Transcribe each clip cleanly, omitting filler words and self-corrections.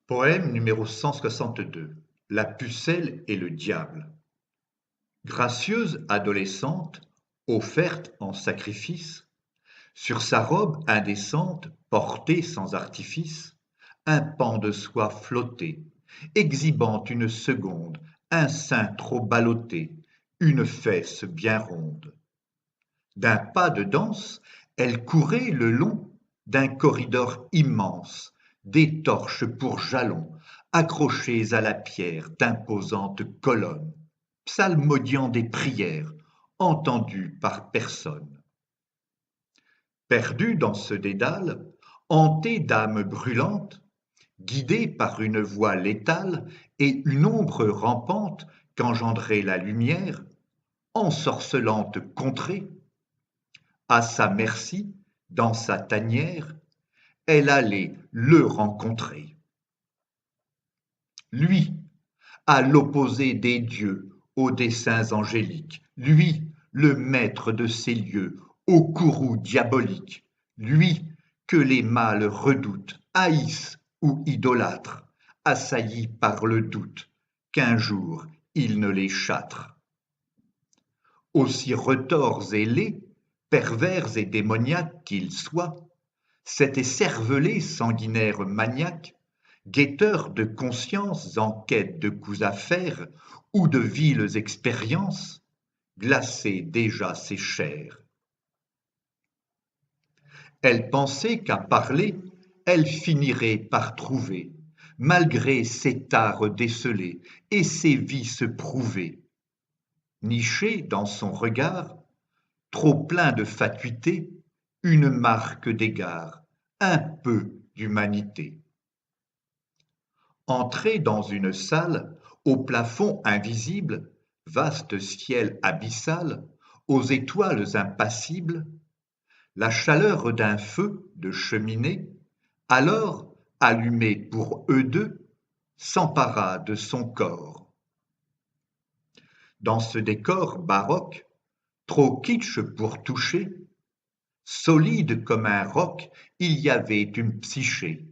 Poème numéro 162. La pucelle et le diable. Gracieuse adolescente, offerte en sacrifice, sur sa robe indécente, portée sans artifice, un pan de soie flottait, exhibant une seconde, un sein trop ballotté, une fesse bien ronde. D'un pas de danse, elle courait le long d'un corridor immense, des torches pour jalons, accrochées à la pierre d'imposantes colonnes, psalmodiant des prières, entendues par personne. Perdue dans ce dédale, hantée d'âmes brûlantes, guidée par une voix létale et une ombre rampante qu'engendrait la lumière, ensorcelante contrée, à sa merci, dans sa tanière, elle allait le rencontrer. Lui, à l'opposé des dieux, aux desseins angéliques, lui, le maître de ces lieux, au courroux diabolique, lui que les mâles redoutent, haïssent ou idolâtrent, assaillis par le doute, qu'un jour il ne les châtre. Aussi retors et laids, pervers et démoniaques qu'ils soient, cet écervelé sanguinaire maniaque, guetteur de consciences en quête de coups à faire ou de viles expériences, glaçait déjà ses chairs. Elle pensait qu'à parler, elle finirait par trouver, malgré ses tares décelées et ses vices prouvés, niché dans son regard, trop plein de fatuité, une marque d'égard, un peu d'humanité. Entrer dans une salle, au plafond invisible, vaste ciel abyssal, aux étoiles impassibles, la chaleur d'un feu de cheminée, alors allumé pour eux deux, s'empara de son corps. Dans ce décor baroque, trop kitsch pour toucher, solide comme un roc, il y avait une psyché,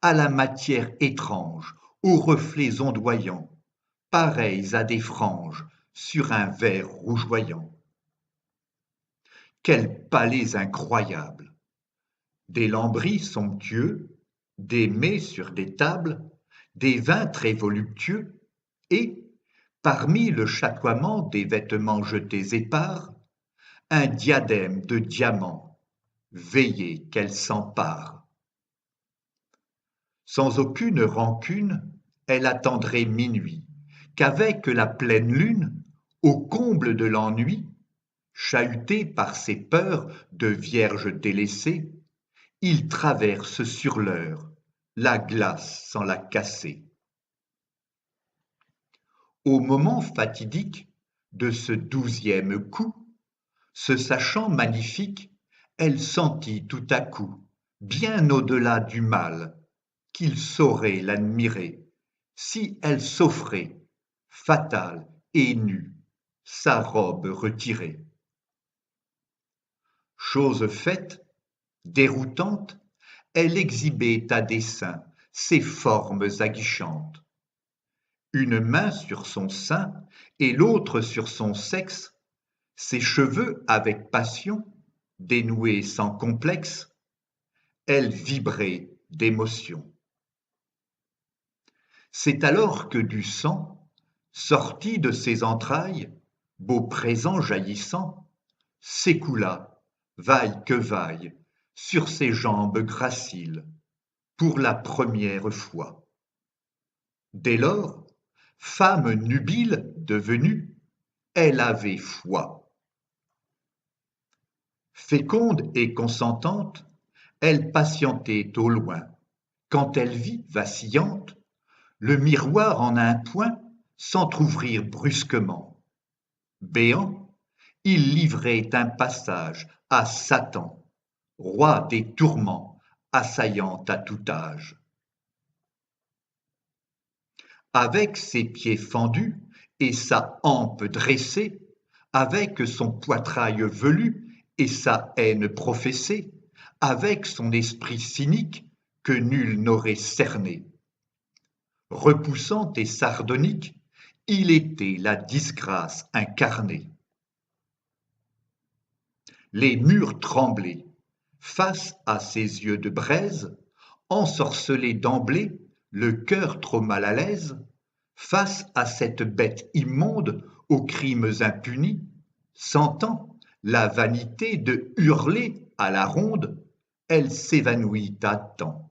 à la matière étrange, aux reflets ondoyants, pareils à des franges sur un verre rougeoyant. Quels palais incroyables! Des lambris somptueux, des mets sur des tables, des vins très voluptueux, et, parmi le chatoiement des vêtements jetés épars, un diadème de diamants, veillez qu'elle s'empare. Sans aucune rancune, elle attendrait minuit, qu'avec la pleine lune, au comble de l'ennui, chahuté par ses peurs de vierge délaissée, il traverse sur l'heure la glace sans la casser. Au moment fatidique de ce 12e coup, se sachant magnifique, elle sentit tout à coup, bien au-delà du mal, qu'il saurait l'admirer, si elle s'offrait, fatale et nue, sa robe retirée. Chose faite, déroutante, elle exhibait à dessein ses formes aguichantes. Une main sur son sein et l'autre sur son sexe, ses cheveux avec passion, dénoués sans complexe, elle vibrait d'émotion. C'est alors que du sang, sorti de ses entrailles, beau présent jaillissant, s'écoula, vaille que vaille, sur ses jambes graciles, pour la première fois. Dès lors, femme nubile devenue, elle avait foi. Féconde et consentante, elle patientait au loin, quand elle vit vacillante le miroir en un point s'entr'ouvrir brusquement. Béant, il livrait un passage à Satan, roi des tourments, assaillant à tout âge. Avec ses pieds fendus et sa hampe dressée, avec son poitrail velu et sa haine professée, avec son esprit cynique que nul n'aurait cerné, Repoussant et sardonique, il était la disgrâce incarnée. Les murs tremblaient, face à ses yeux de braise, ensorcelés d'emblée, le cœur trop mal à l'aise, face à cette bête immonde aux crimes impunis, sentant la vanité de hurler à la ronde, elle s'évanouit à temps.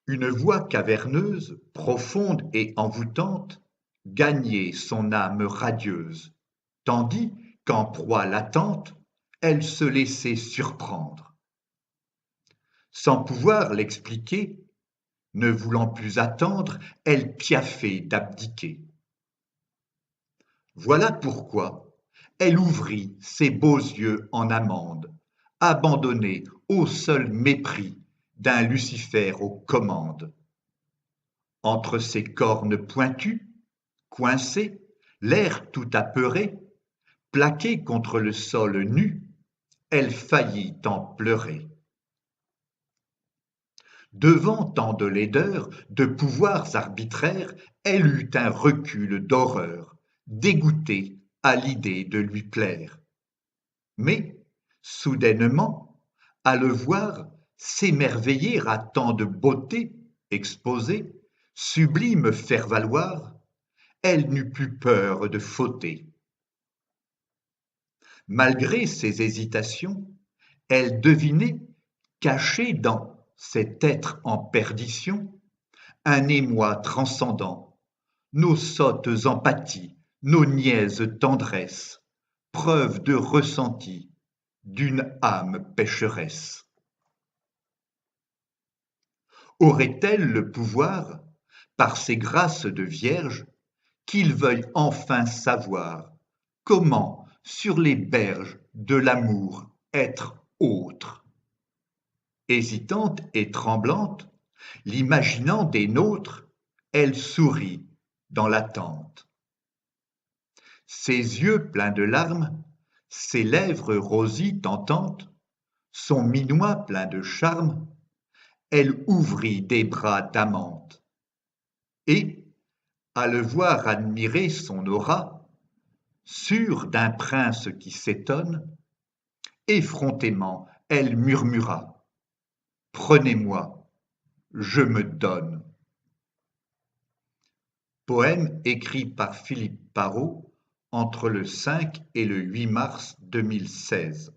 Une voix caverneuse, profonde et envoûtante, gagnait son âme radieuse, tandis qu'en proie latente, elle se laissait surprendre. Sans pouvoir l'expliquer, ne voulant plus attendre, elle piaffait d'abdiquer. Voilà pourquoi elle ouvrit ses beaux yeux en amande, abandonnée au seul mépris d'un Lucifer aux commandes. Entre ses cornes pointues, coincée, l'air tout apeuré, plaquée contre le sol nu, elle faillit en pleurer. Devant tant de laideur, de pouvoirs arbitraires, elle eut un recul d'horreur, dégoûtée à l'idée de lui plaire. Mais, soudainement, à le voir s'émerveiller à tant de beauté exposée, sublime faire valoir, elle n'eut plus peur de fauter. Malgré ses hésitations, elle devinait, caché dans cet être en perdition, un émoi transcendant, nos sottes empathies, nos niaises tendresses, preuve de ressenti d'une âme pécheresse. Aurait-elle le pouvoir, par ses grâces de vierge, qu'il veuille enfin savoir comment, sur les berges de l'amour, être autre? Hésitante et tremblante, l'imaginant des nôtres, elle sourit dans l'attente. Ses yeux pleins de larmes, ses lèvres rosies tentantes, son minois plein de charme, elle ouvrit des bras d'amante. Et, à le voir admirer son aura, sûre d'un prince qui s'étonne, effrontément elle murmura: Prenez-moi, je me donne. Poème écrit par Philippe Parrot entre le 5 et le 8 mars 2016.